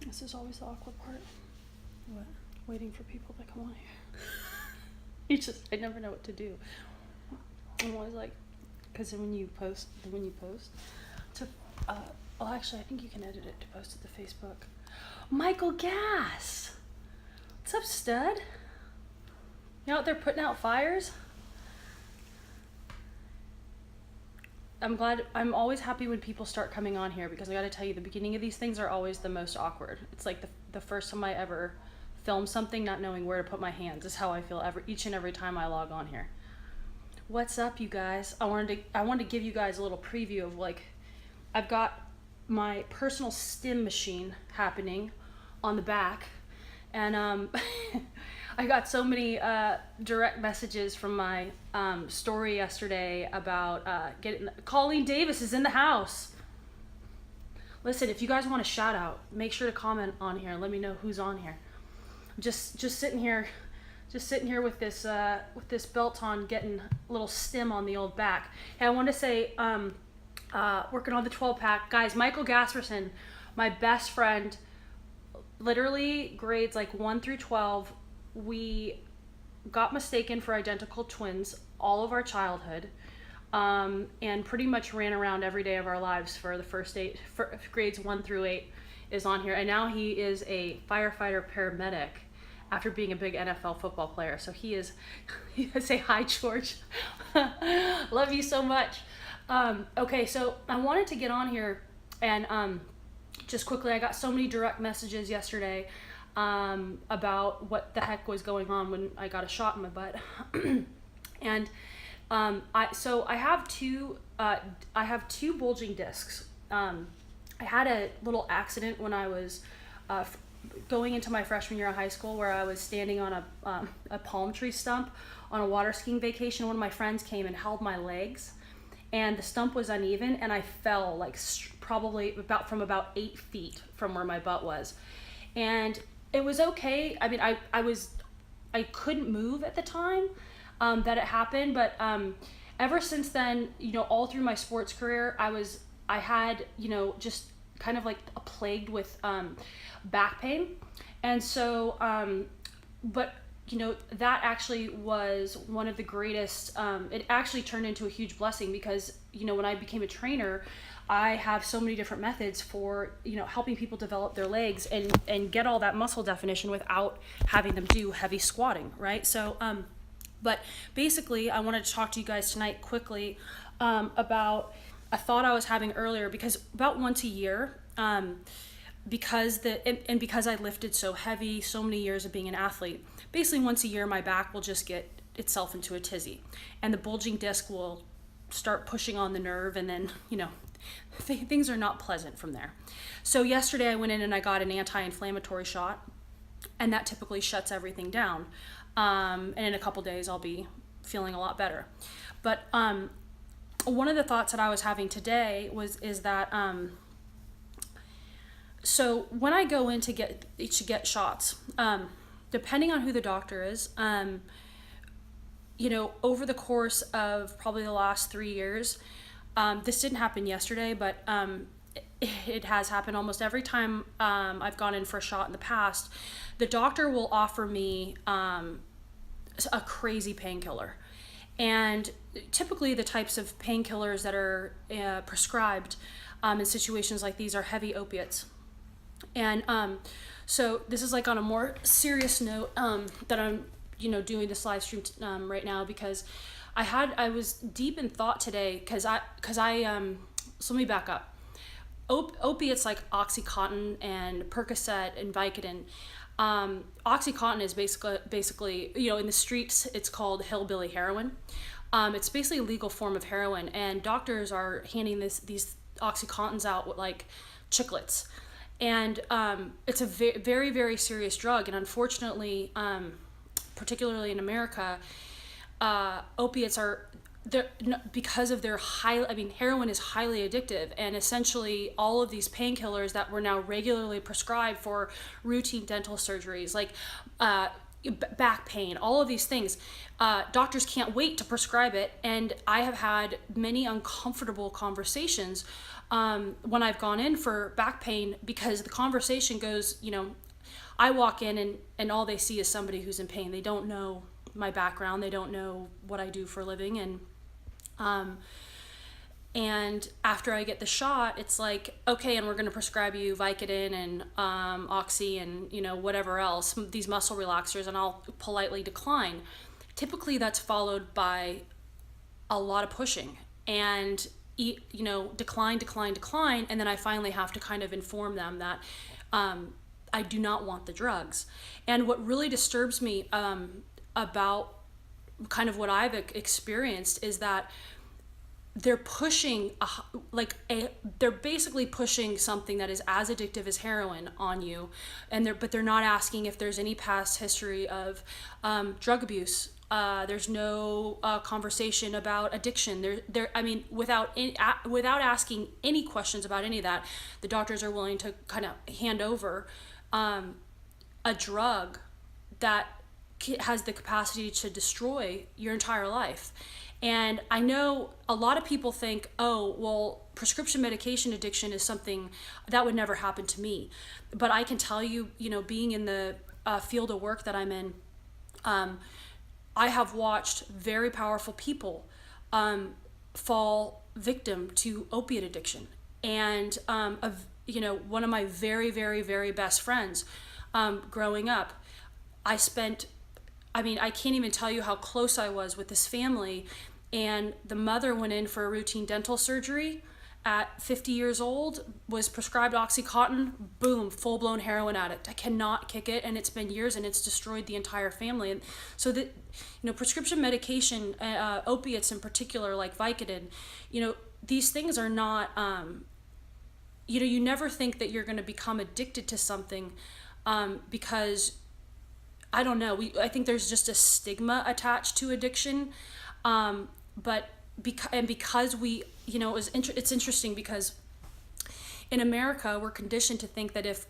This is always the awkward part. What? Waiting for people to come on here. I never know what to do. I'm always like, because when you post to, well, actually, I think you can edit it to post it to Facebook. Michael Gass! What's up, stud? You out there putting out fires? I'm always happy when people start coming on here, because I gotta tell you, the beginning of these things are always the most awkward. It's like the first time I ever film something, not knowing where to put my hands, is how I feel each and every time I log on here. What's up, you guys? I wanted to give you guys a little preview of, like, I've got my personal stim machine happening on the back, and I got so many direct messages from my story yesterday about Colleen Davis is in the house. Listen, if you guys want a shout out, make sure to comment on here and let me know who's on here. Just sitting here with this belt on, getting a little stim on the old back. Hey, I want to say, working on the 12-pack, guys. Michael Gasperson, my best friend, literally grades like 1 through 12. We got mistaken for identical twins all of our childhood, and pretty much ran around every day of our lives for the first grades 1 through 8 is on here. And now he is a firefighter paramedic after being a big NFL football player. So he is, say hi, George. Love you so much. Okay, so I wanted to get on here and just quickly, I got so many direct messages yesterday about what the heck was going on when I got a shot in my butt. And I have two bulging discs. I had a little accident when I was going into my freshman year of high school, where I was standing on a palm tree stump on a water skiing vacation. One of my friends came and held my legs, and the stump was uneven, and I fell like probably from about 8 feet from where my butt was. And it was okay. I mean, I couldn't move at the time that it happened, but ever since then, all through my sports career, I had, just kind of like plagued with back pain. And so, but that actually was one of the greatest, it actually turned into a huge blessing, because, when I became a trainer, I have so many different methods for, helping people develop their legs and get all that muscle definition without having them do heavy squatting, right? So, but basically, I wanted to talk to you guys tonight quickly about a thought I was having earlier, because about once a year, because I lifted so heavy, so many years of being an athlete, basically once a year my back will just get itself into a tizzy, and the bulging disc will start pushing on the nerve, and then things are not pleasant from there. So yesterday I went in and I got an anti-inflammatory shot, and that typically shuts everything down, and in a couple days I'll be feeling a lot better. But one of the thoughts that I was having today is that so when I go in to get shots, depending on who the doctor is, over the course of probably the last 3 years, this didn't happen yesterday, but it has happened almost every time I've gone in for a shot in the past. The doctor will offer me a crazy painkiller. And typically the types of painkillers that are prescribed in situations like these are heavy opiates. And so this is like on a more serious note that I'm doing this live stream right now, because I was deep in thought today, because I so let me back up. Opiates like Oxycontin and Percocet and Vicodin. Oxycontin is basically in the streets it's called hillbilly heroin. It's basically a legal form of heroin, and doctors are handing these Oxycontins out with like chiclets, and it's a very, very serious drug. And unfortunately, particularly in America, opiates are because of their heroin is highly addictive, and essentially all of these painkillers that were now regularly prescribed for routine dental surgeries, like back pain, all of these things, doctors can't wait to prescribe it. And I have had many uncomfortable conversations when I've gone in for back pain, because the conversation goes, I walk in and all they see is somebody who's in pain. They don't know my background. They don't know what I do for a living. And after I get the shot, it's like, okay, and we're going to prescribe you Vicodin and Oxy and, whatever else, these muscle relaxers, and I'll politely decline. Typically that's followed by a lot of pushing and, decline, and then I finally have to kind of inform them that I do not want the drugs. And what really disturbs me about kind of what I've experienced is that they're pushing they're basically pushing something that is as addictive as heroin on you, but they're not asking if there's any past history of drug abuse. There's no conversation about addiction. Without asking any questions about any of that, the doctors are willing to kind of hand over a drug that has the capacity to destroy your entire life. And I know a lot of people think, oh, well, prescription medication addiction is something that would never happen to me. But I can tell you, being in the field of work that I'm in, I have watched very powerful people fall victim to opiate addiction. And, one of my very, very, very best friends growing up, I can't even tell you how close I was with this family. And the mother went in for a routine dental surgery at 50 years old, was prescribed Oxycontin, boom, full-blown heroin addict. I cannot kick it, and it's been years, and it's destroyed the entire family. And so that, prescription medication, opiates in particular, like Vicodin, these things are not, you never think that you're going to become addicted to something because, I don't know, I think there's just a stigma attached to addiction. But because we, it's interesting because in America, we're conditioned to think that if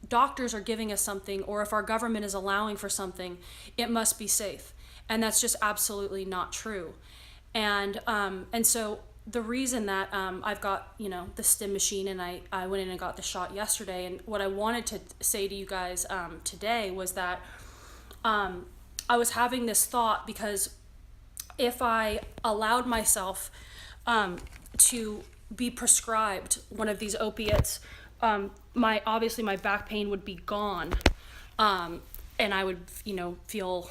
doctors are giving us something, or if our government is allowing for something, it must be safe. And that's just absolutely not true. And so the reason that I've got, the stim machine, and I went in and got the shot yesterday, and what I wanted to say to you guys today was that I was having this thought, because if I allowed myself to be prescribed one of these opiates, obviously my back pain would be gone, and I would, feel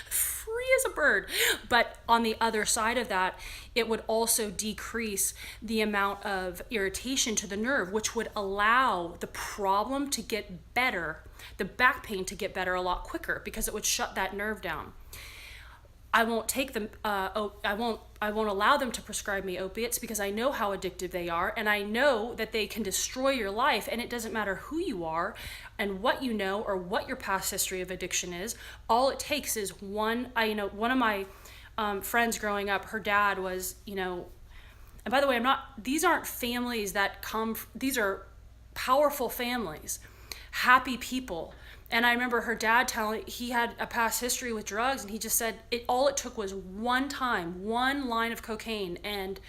free as a bird. But on the other side of that, it would also decrease the amount of irritation to the nerve, which would allow the problem to get better, the back pain to get better a lot quicker, because it would shut that nerve down. I won't take them. I won't allow them to prescribe me opiates, because I know how addictive they are, and I know that they can destroy your life. And it doesn't matter who you are, and what you know, or what your past history of addiction is. All it takes is one. One of my friends growing up, her dad was, and by the way, These aren't families that come. These are powerful families, happy people. And I remember her dad telling, he had a past history with drugs, and he just said all it took was one line of cocaine, and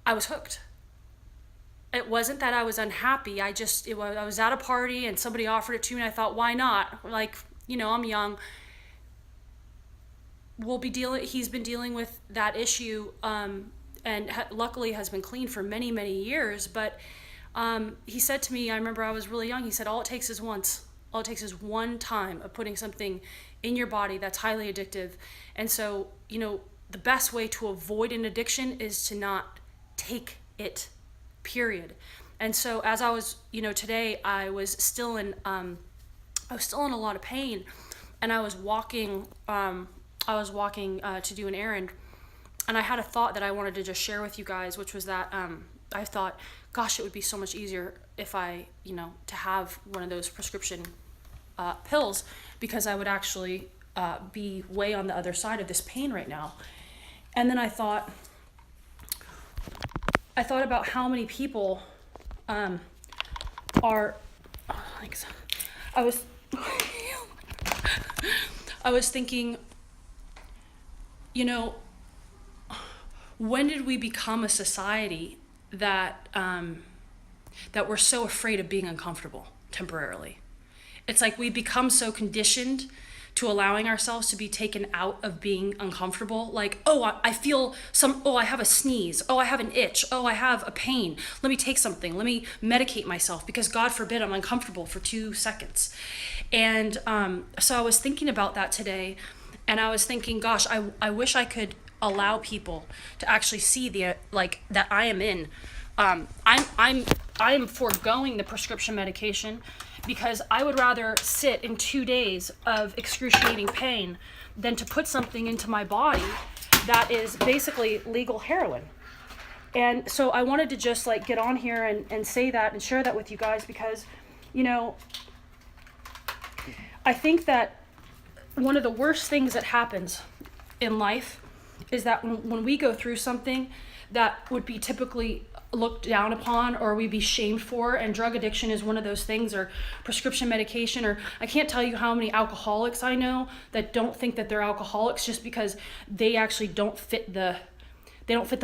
I was hooked. It wasn't that I was unhappy. I was at a party and somebody offered it to me, and I thought, why not? I'm young. He's been dealing with that issue, and luckily has been clean for many, many years. But he said to me, I remember I was really young, he said, all it takes is one time of putting something in your body that's highly addictive. And so, the best way to avoid an addiction is to not take it, period. And so as I was, today I was still in a lot of pain, and I was walking to do an errand, and I had a thought that I wanted to just share with you guys, which was that, I thought, gosh, it would be so much easier if I, to have one of those prescription pills, because I would actually be way on the other side of this pain right now. And then I thought about how many people are, I was thinking, when did we become a society that that we're so afraid of being uncomfortable temporarily? It's like we become so conditioned to allowing ourselves to be taken out of being uncomfortable. Like, oh, I feel oh, I have a sneeze. Oh, I have an itch. Oh, I have a pain. Let me take something. Let me medicate myself because God forbid I'm uncomfortable for 2 seconds. And so I was thinking about that today, and I was thinking, gosh, I wish I could allow people to actually see the like that I am in. I'm foregoing the prescription medication because I would rather sit in 2 days of excruciating pain than to put something into my body that is basically legal heroin. And so I wanted to just like get on here and say that and share that with you guys because, you know, I think that one of the worst things that happens in life is that when we go through something that would be typically looked down upon or we'd be shamed for, and drug addiction is one of those things, or prescription medication, or I can't tell you how many alcoholics I know that don't think that they're alcoholics just because they actually don't fit the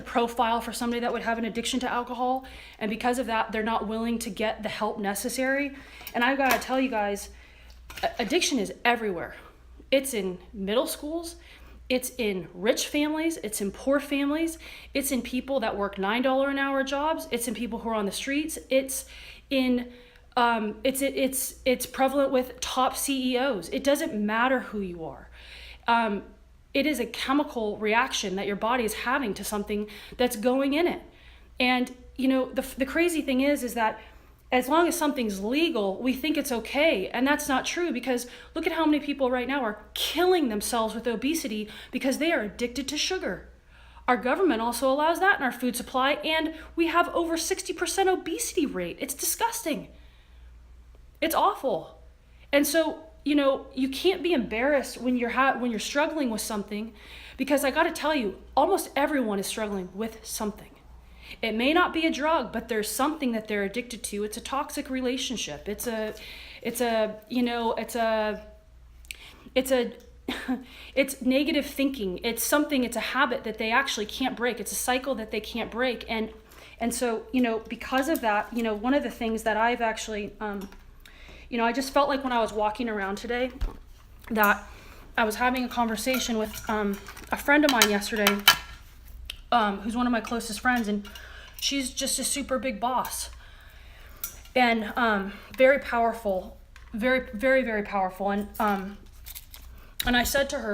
profile for somebody that would have an addiction to alcohol, and because of that they're not willing to get the help necessary. And I've got to tell you guys, addiction is everywhere. It's in middle schools, it's in rich families, it's in poor families, it's in people that work $9 an hour jobs, it's in people who are on the streets, it's in it's prevalent with top CEOs. It doesn't matter who you are. It is a chemical reaction that your body is having to something that's going in it. And you know, the crazy thing is that as long as something's legal, we think it's okay. And that's not true, because look at how many people right now are killing themselves with obesity because they are addicted to sugar. Our government also allows that in our food supply, and we have over 60% obesity rate. It's disgusting. It's awful. And so, you know, you can't be embarrassed when you're struggling with something, because I got to tell you, almost everyone is struggling with something. It may not be a drug, but there's something that they're addicted to. It's a toxic relationship. It's negative thinking. It's something, it's a habit that they actually can't break. It's a cycle that they can't break. And so, you know, because of that, you know, one of the things that I've actually, you know, I just felt like when I was walking around today that I was having a conversation with a friend of mine yesterday, who's one of my closest friends, and she's just a super big boss, and very powerful, very, very, very powerful. And I said to her,